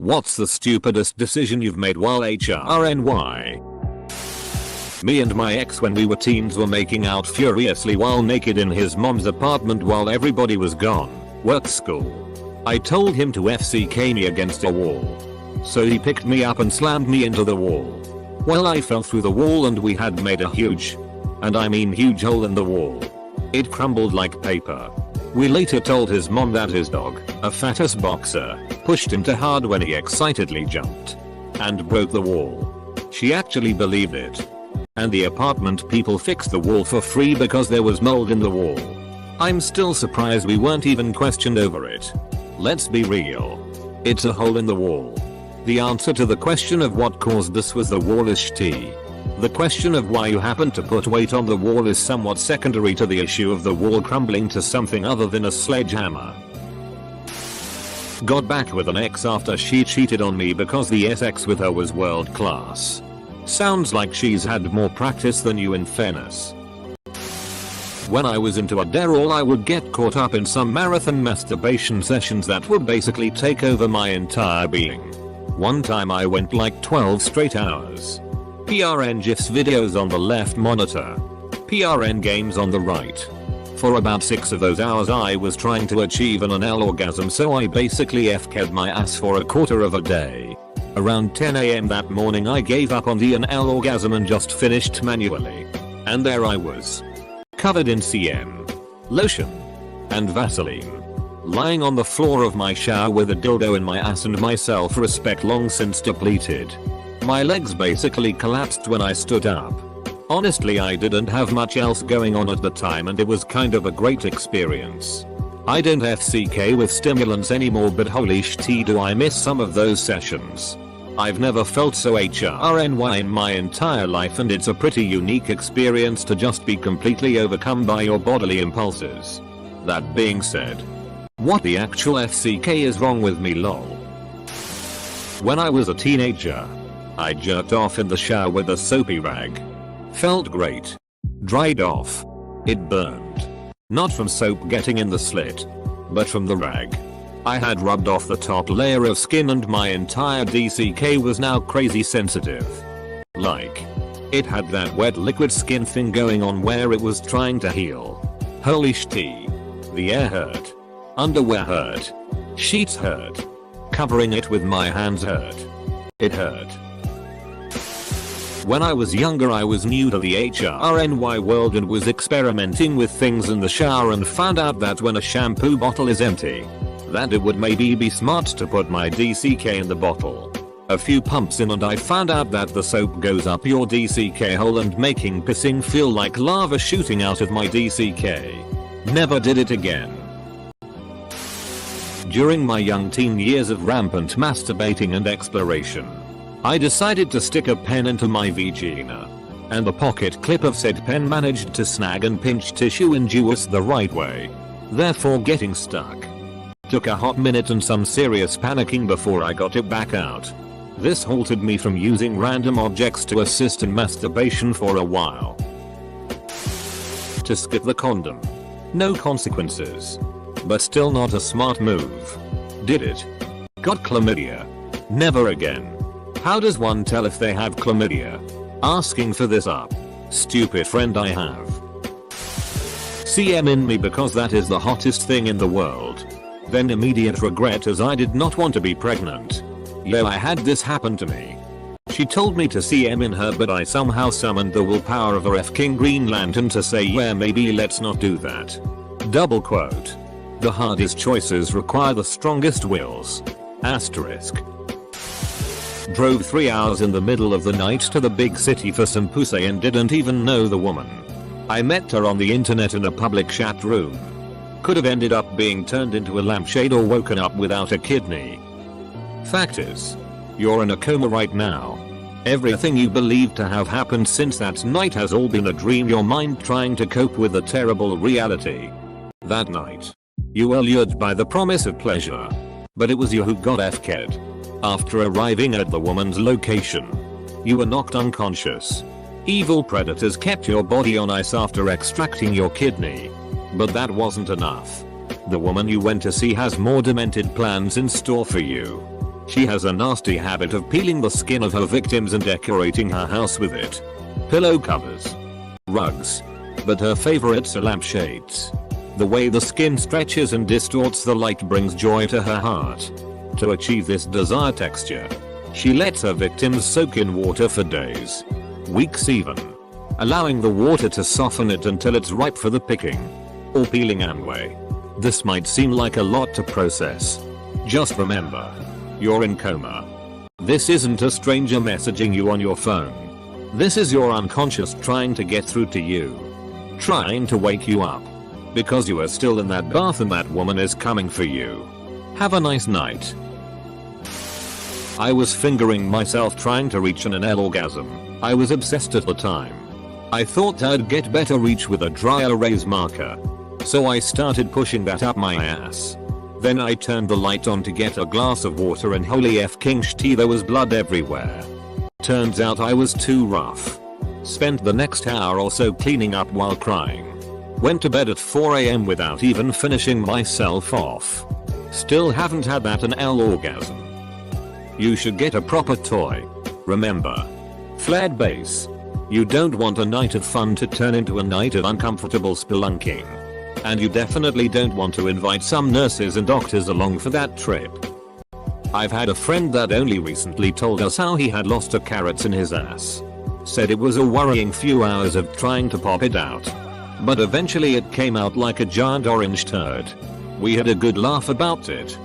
What's the stupidest decision you've made while HRNY? Me and my ex when we were teens were making out furiously while naked in his mom's apartment while everybody was gone. Work, school. I told him to FCK me against a wall. So he picked me up and slammed me into the wall. Well, I fell through the wall and we had made a huge, and I mean huge, hole in the wall. It crumbled like paper. We later told his mom that his dog, a fattest boxer, pushed him too hard when he excitedly jumped and broke the wall. She actually believed it. And the apartment people fixed the wall for free because there was mold in the wall. I'm still surprised we weren't even questioned over it. Let's be real. It's a hole in the wall. The answer to the question of what caused this was the wallish tea. The question of why you happened to put weight on the wall is somewhat secondary to the issue of the wall crumbling to something other than a sledgehammer. Got back with an ex after she cheated on me because the sex with her was world class. Sounds like she's had more practice than you, in fairness. When I was into Adderall I would get caught up in some marathon masturbation sessions that would basically take over my entire being. One time I went like 12 straight hours. PRN GIFs videos on the left monitor. PRN games on the right. For about 6 of those hours I was trying to achieve an anal orgasm, so I basically FK'd my ass for a quarter of a day. Around 10 AM that morning I gave up on the anal orgasm and just finished manually. And there I was. Covered in CM, lotion, and Vaseline. Lying on the floor of my shower with a dildo in my ass and my self-respect long since depleted. My legs basically collapsed when I stood up. Honestly, I didn't have much else going on at the time and it was kind of a great experience. I don't FCK with stimulants anymore, but holy shit do I miss some of those sessions. I've never felt so HRNY in my entire life, and it's a pretty unique experience to just be completely overcome by your bodily impulses. That being said, what the actual FCK is wrong with me, lol? When I was a teenager, I jerked off in the shower with a soapy rag. Felt great. Dried off. It burned. Not from soap getting in the slit, but from the rag. I had rubbed off the top layer of skin and my entire DCK was now crazy sensitive. Like, it had that wet liquid skin thing going on where it was trying to heal. Holy shit. The air hurt. Underwear hurt. Sheets hurt. Covering it with my hands hurt. It hurt. When I was younger I was new to the HRNY world and was experimenting with things in the shower and found out that when a shampoo bottle is empty, that it would maybe be smart to put my DCK in the bottle. A few pumps in and I found out that the soap goes up your DCK hole and making pissing feel like lava shooting out of my DCK. Never did it again. During my young teen years of rampant masturbating and exploration, I decided to stick a pen into my vagina, and the pocket clip of said pen managed to snag and pinch tissue in just the right way, therefore getting stuck. Took a hot minute and some serious panicking before I got it back out. This halted me from using random objects to assist in masturbation for a while. To skip the condom. No consequences. But still not a smart move. Did it. Got chlamydia. Never again. How does one tell if they have chlamydia? Asking for this up. Stupid friend I have. CM in me because that is the hottest thing in the world. Then immediate regret as I did not want to be pregnant. Yo, I had this happen to me. She told me to CM in her, but I somehow summoned the willpower of a F-King Green Lantern to say, yeah, maybe let's not do that. Double quote. The hardest choices require the strongest wills. Asterisk. Drove 3 hours in the middle of the night to the big city for some pussy and didn't even know the woman. I met her on the internet in a public chat room. Could have ended up being turned into a lampshade or woken up without a kidney. Fact is, you're in a coma right now. Everything you believed to have happened since that night has all been a dream, your mind trying to cope with the terrible reality. That night, you were lured by the promise of pleasure. But it was you who got FK'd. After arriving at the woman's location, you were knocked unconscious. Evil predators kept your body on ice after extracting your kidney. But that wasn't enough. The woman you went to see has more demented plans in store for you. She has a nasty habit of peeling the skin of her victims and decorating her house with it. Pillow covers, rugs, but her favorites are lampshades. The way the skin stretches and distorts the light brings joy to her heart. To achieve this desired texture, she lets her victims soak in water for days, weeks even, allowing the water to soften it until it's ripe for the picking or peeling anyway. This might seem like a lot to process. Just remember, you're in coma. This isn't a stranger messaging you on your phone. This is your unconscious trying to get through to you, trying to wake you up, because you are still in that bath and that woman is coming for you. Have a nice night. I was fingering myself trying to reach an anal orgasm. I was obsessed at the time. I thought I'd get better reach with a dry erase marker, so I started pushing that up my ass. Then I turned the light on to get a glass of water and holy f***ing shit, there was blood everywhere. Turns out I was too rough. Spent the next hour or so cleaning up while crying. Went to bed at 4 AM without even finishing myself off. Still haven't had that anal orgasm. You should get a proper toy. Remember, flared base. You don't want a night of fun to turn into a night of uncomfortable spelunking. And you definitely don't want to invite some nurses and doctors along for that trip. I've had a friend that only recently told us how he had lost a carrot in his ass. Said it was a worrying few hours of trying to pop it out, but eventually it came out like a giant orange turd. We had a good laugh about it.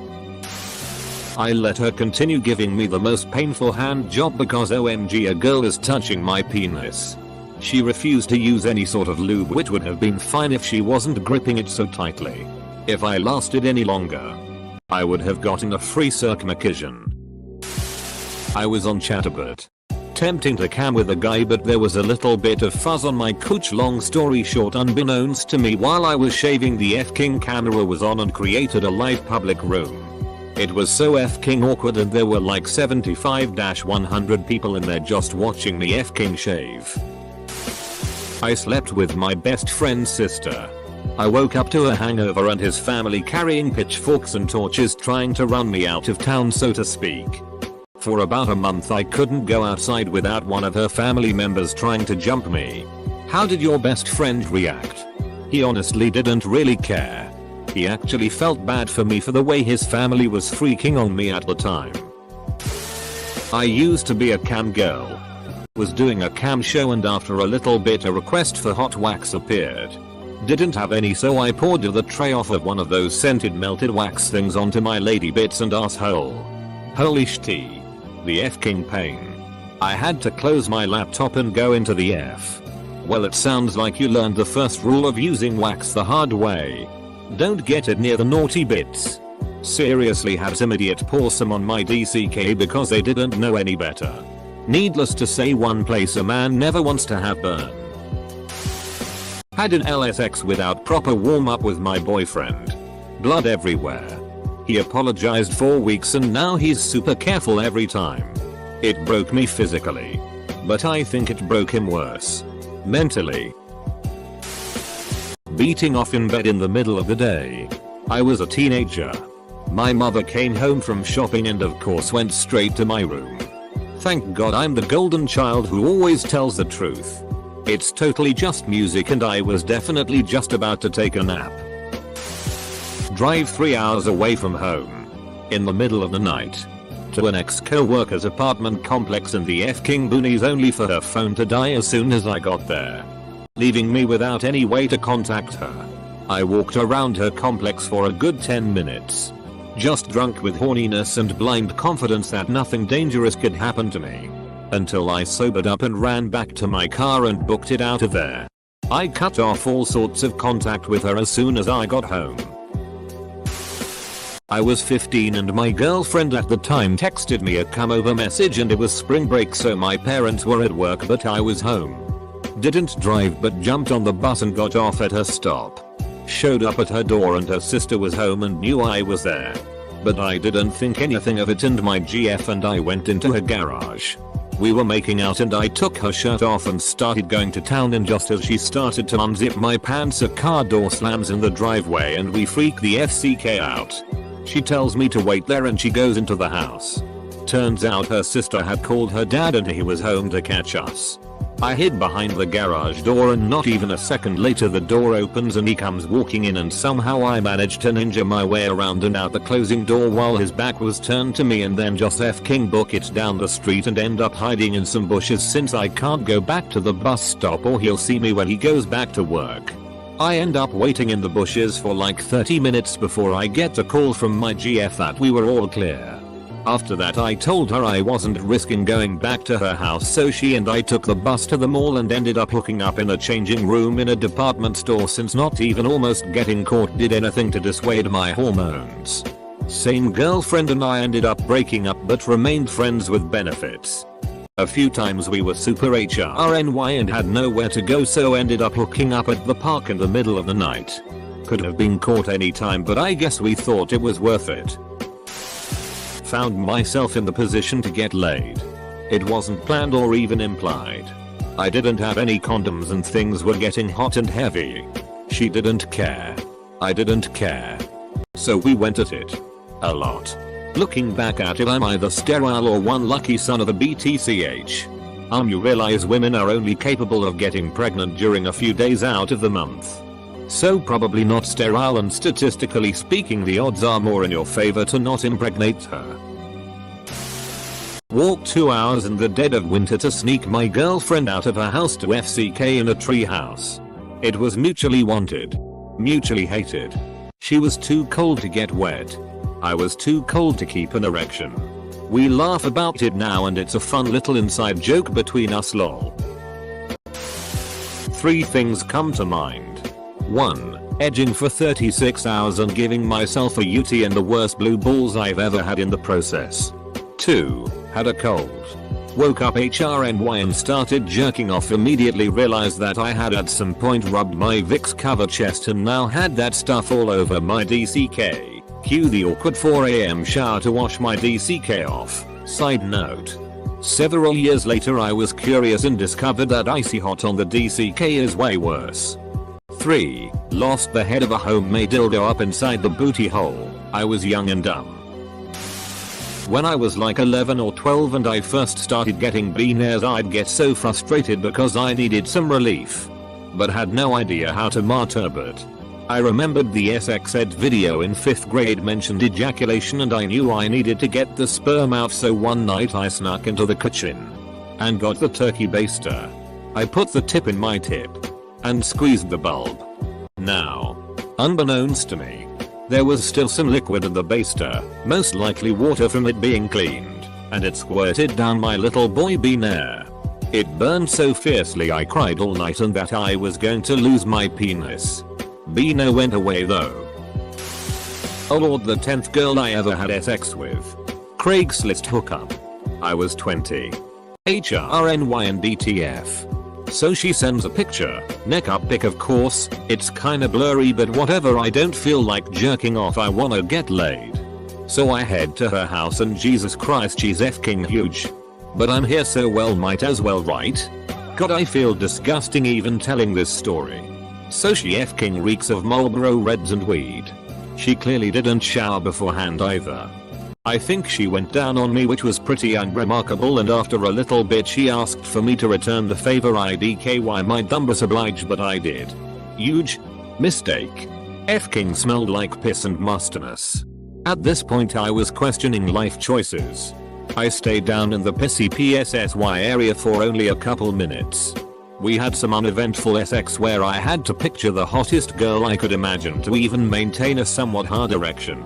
I let her continue giving me the most painful hand job because OMG, a girl is touching my penis. She refused to use any sort of lube, which would have been fine if she wasn't gripping it so tightly. If I lasted any longer, I would have gotten a free circumcision. I was on Chatterbot, tempting to cam with a guy, but there was a little bit of fuzz on my cooch. Long story short, unbeknownst to me, while I was shaving, the f***ing camera was on and created a live public room. It was so f***ing awkward, and there were like 75-100 people in there just watching me f***ing shave. I slept with my best friend's sister. I woke up to a hangover and his family carrying pitchforks and torches trying to run me out of town, so to speak. For about a month I couldn't go outside without one of her family members trying to jump me. How did your best friend react? He honestly didn't really care. He actually felt bad for me for the way his family was freaking on me at the time. I used to be a cam girl. Was doing a cam show, and after a little bit a request for hot wax appeared. Didn't have any, so I poured the tray off of one of those scented melted wax things onto my lady bits and asshole. Holy shitty. The f***ing pain. I had to close my laptop and go into the F. Well, it sounds like you learned the first rule of using wax the hard way. Don't get it near the naughty bits. Seriously, had some idiot pour some on my DCK because they didn't know any better. Needless to say, one place a man never wants to have burn. Had an LSX without proper warm up with my boyfriend. Blood everywhere. He apologized for weeks and now he's super careful every time. It broke me physically, but I think it broke him worse. Mentally. Beating off in bed in the middle of the day. I was a teenager. My mother came home from shopping and of course went straight to my room. Thank God I'm the golden child who always tells the truth. It's totally just music and I was definitely just about to take a nap. Drive 3 hours away from home, in the middle of the night, to an ex-co-worker's apartment complex in the f***ing boonies, only for her phone to die as soon as I got there, leaving me without any way to contact her. I walked around her complex for a good 10 minutes, just drunk with horniness and blind confidence that nothing dangerous could happen to me, until I sobered up and ran back to my car and booked it out of there. I cut off all sorts of contact with her as soon as I got home. I was 15 and my girlfriend at the time texted me a come over message, and it was spring break so my parents were at work but I was home. Didn't drive but jumped on the bus and got off at her stop. Showed up at her door and her sister was home and knew I was there. But I didn't think anything of it, and my GF and I went into her garage. We were making out and I took her shirt off and started going to town, and just as she started to unzip my pants a car door slams in the driveway and we freak the FCK out. She tells me to wait there and she goes into the house. Turns out her sister had called her dad and he was home to catch us. I hid behind the garage door and not even a second later the door opens and he comes walking in and somehow I managed to ninja my way around and out the closing door while his back was turned to me and then just f-king book it down the street and end up hiding in some bushes since I can't go back to the bus stop or he'll see me when he goes back to work. I end up waiting in the bushes for like 30 minutes before I get a call from my GF that we were all clear. After that I told her I wasn't risking going back to her house so she and I took the bus to the mall and ended up hooking up in a changing room in a department store since not even almost getting caught did anything to dissuade my hormones. Same girlfriend and I ended up breaking up but remained friends with benefits. A few times we were super HRNY and had nowhere to go so ended up hooking up at the park in the middle of the night. Could have been caught anytime but I guess we thought it was worth it. Found myself in the position to get laid. It wasn't planned or even implied. I didn't have any condoms and things were getting hot and heavy. She didn't care. I didn't care. So we went at it. A lot. Looking back at it I'm either sterile or one lucky son of the BTCH. You realize women are only capable of getting pregnant during a few days out of the month. So probably not sterile and statistically speaking the odds are more in your favor to not impregnate her. Walked 2 hours in the dead of winter to sneak my girlfriend out of her house to FCK in a tree house. It was mutually wanted. Mutually hated. She was too cold to get wet. I was too cold to keep an erection. We laugh about it now and it's a fun little inside joke between us lol. 3 things come to mind. 1. Edging for 36 hours and giving myself a UT and the worst blue balls I've ever had in the process. 2. Had a cold. Woke up HRNY and started jerking off immediately realized that I had at some point rubbed my Vicks cover chest and now had that stuff all over my DCK. Cue the awkward 4 AM shower to wash my DCK off. Side note. Several years later I was curious and discovered that icy hot on the DCK is way worse. 3. Lost the head of a homemade dildo up inside the booty hole. I was young and dumb. When I was like 11 or 12 and I first started getting beaners I'd get so frustrated because I needed some relief. But had no idea how to masturbate. I remembered the SXED video in 5th grade mentioned ejaculation and I knew I needed to get the sperm out so one night I snuck into the kitchen. And got the turkey baster. I put the tip in my tip. And squeezed the bulb. Now, unbeknownst to me, there was still some liquid in the baster, most likely water from it being cleaned, and it squirted down my little boy beaner. It burned so fiercely I cried all night and that I was going to lose my penis. Beaner went away though. Oh lord, the 10th girl I ever had sex with. Craigslist hookup. I was 20. HRNY and DTF. So she sends a picture, neck up pic of course, it's kinda blurry but whatever I don't feel like jerking off I wanna get laid. So I head to her house and Jesus Christ she's f-king huge. But I'm here so well might as well right? God I feel disgusting even telling this story. So she f-king reeks of Marlboro Reds and weed. She clearly didn't shower beforehand either. I think she went down on me which was pretty unremarkable and after a little bit she asked for me to return the favor IDKY my dumbass obliged but I did. Huge mistake. F-king smelled like piss and mustiness. At this point I was questioning life choices. I stayed down in the pissy PSSY area for only a couple minutes. We had some uneventful sex where I had to picture the hottest girl I could imagine to even maintain a somewhat hard erection.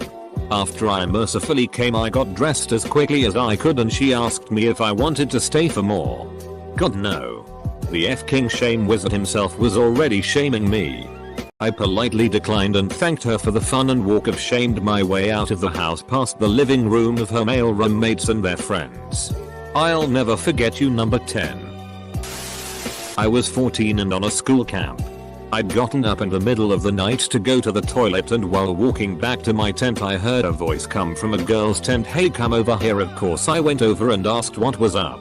After I mercifully came I got dressed as quickly as I could and she asked me if I wanted to stay for more. God no. The F-king shame wizard himself was already shaming me. I politely declined and thanked her for the fun and walk of shamed my way out of the house past the living room of her male roommates and their friends. I'll never forget you number 10. I was 14 and on a school camp. I'd gotten up in the middle of the night to go to the toilet and while walking back to my tent I heard a voice come from a girl's tent, hey come over here. Of course I went over and asked what was up.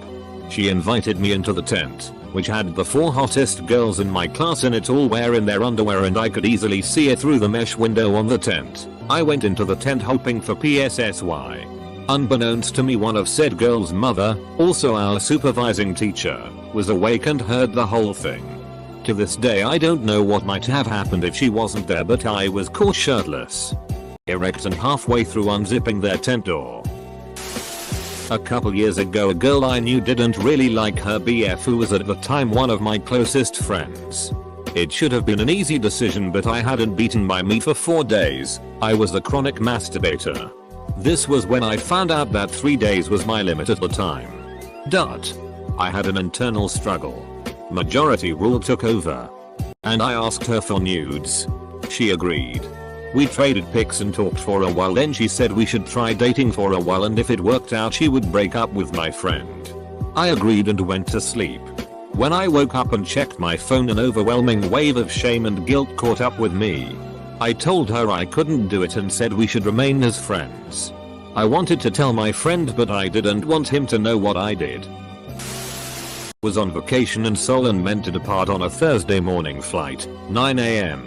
She invited me into the tent, which had the 4 hottest girls in my class in it all wearing their underwear and I could easily see it through the mesh window on the tent. I went into the tent hoping for PSSY. Unbeknownst to me, one of said girl's mother, also our supervising teacher, was awake and heard the whole thing. To this day I don't know what might have happened if she wasn't there, but I was caught shirtless, erect and halfway through unzipping their tent door. A couple years ago, a girl I knew didn't really like her BF, who was at the time one of my closest friends. It should have been an easy decision, but I hadn't beaten my meat for 4 days. I was a chronic masturbator. This was when I found out that 3 days was my limit at the time. I had an internal struggle. Majority rule took over, and I asked her for nudes. She agreed. We traded pics and talked for a while, then she said we should try dating for a while, and if it worked out she would break up with my friend. I agreed and went to sleep. When I woke up and checked my phone, an overwhelming wave of shame and guilt caught up with me. I told her I couldn't do it and said we should remain as friends. I wanted to tell my friend, but I didn't want him to know what I did. Was on vacation in Seoul and meant to depart on a Thursday morning flight, 9 AM.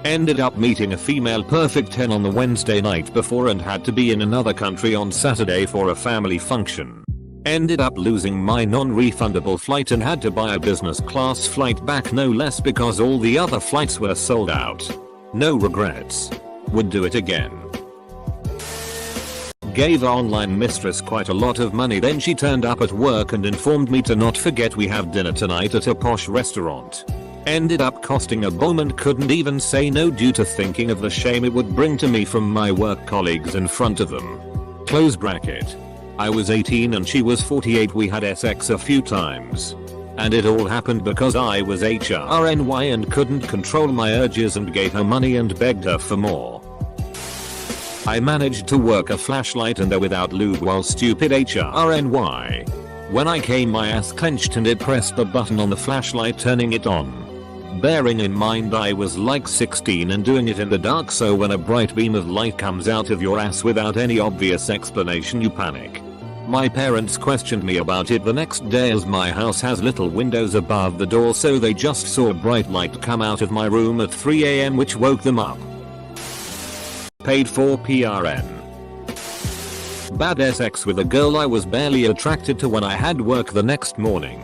Ended up meeting a female perfect 10 on the Wednesday night before and had to be in another country on Saturday for a family function. Ended up losing my non-refundable flight and had to buy a business class flight back, no less, because all the other flights were sold out. No regrets. Would do it again. Gave our online mistress quite a lot of money, then she turned up at work and informed me to not forget we have dinner tonight at a posh restaurant. Ended up costing a bomb and couldn't even say no due to thinking of the shame it would bring to me from my work colleagues in front of them. Close bracket. I was 18 and she was 48. We had sex a few times. And it all happened because I was HRNY and couldn't control my urges and gave her money and begged her for more. I managed to work a flashlight in there without lube while stupid HRNY. When I came, my ass clenched and it pressed the button on the flashlight, turning it on. Bearing in mind I was like 16 and doing it in the dark, so when a bright beam of light comes out of your ass without any obvious explanation, you panic. My parents questioned me about it the next day, as my house has little windows above the door, so they just saw a bright light come out of my room at 3 AM, which woke them up. Paid for PRN. Bad sex with a girl I was barely attracted to when I had work the next morning.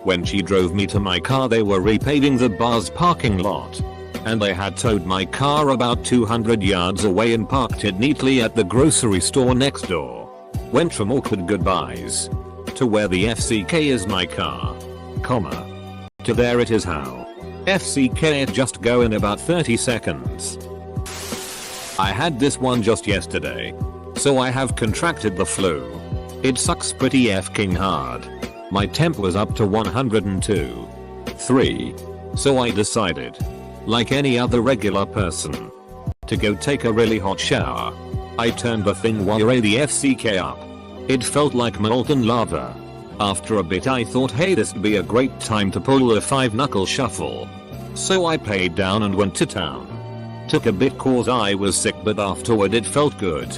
When she drove me to my car, they were repaving the bar's parking lot, and they had towed my car about 200 yards away and parked it neatly at the grocery store next door. Went from awkward goodbyes to where the FCK is my car, comma, to there it is how. FCK it just go in about 30 seconds. I had this one just yesterday, so I have contracted the flu. It sucks pretty fking hard. My temp was up to 102.3, so I decided, like any other regular person, to go take a really hot shower. I turned the thing while the FCK up. It felt like molten lava. After a bit I thought, hey, this'd be a great time to pull a 5-knuckle shuffle. So I paid down and went to town. Took a bit cause I was sick, but afterward it felt good.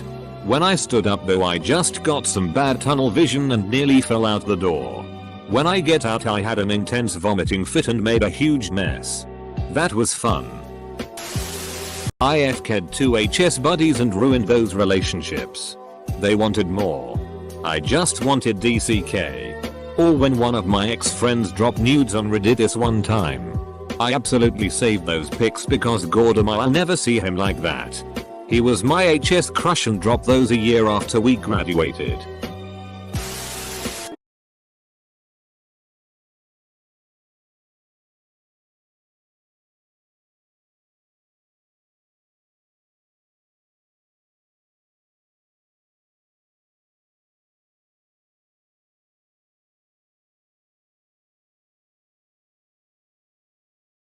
When I stood up though, I just got some bad tunnel vision and nearly fell out the door. When I get out I had an intense vomiting fit and made a huge mess. That was fun. I FK'd 2 HS buddies and ruined those relationships. They wanted more. I just wanted DCK. Or when one of my ex-friends dropped nudes on Reddit this one time. I absolutely saved those pics because Gordon, I'll never see him like that. He was my HS crush and dropped those a year after we graduated.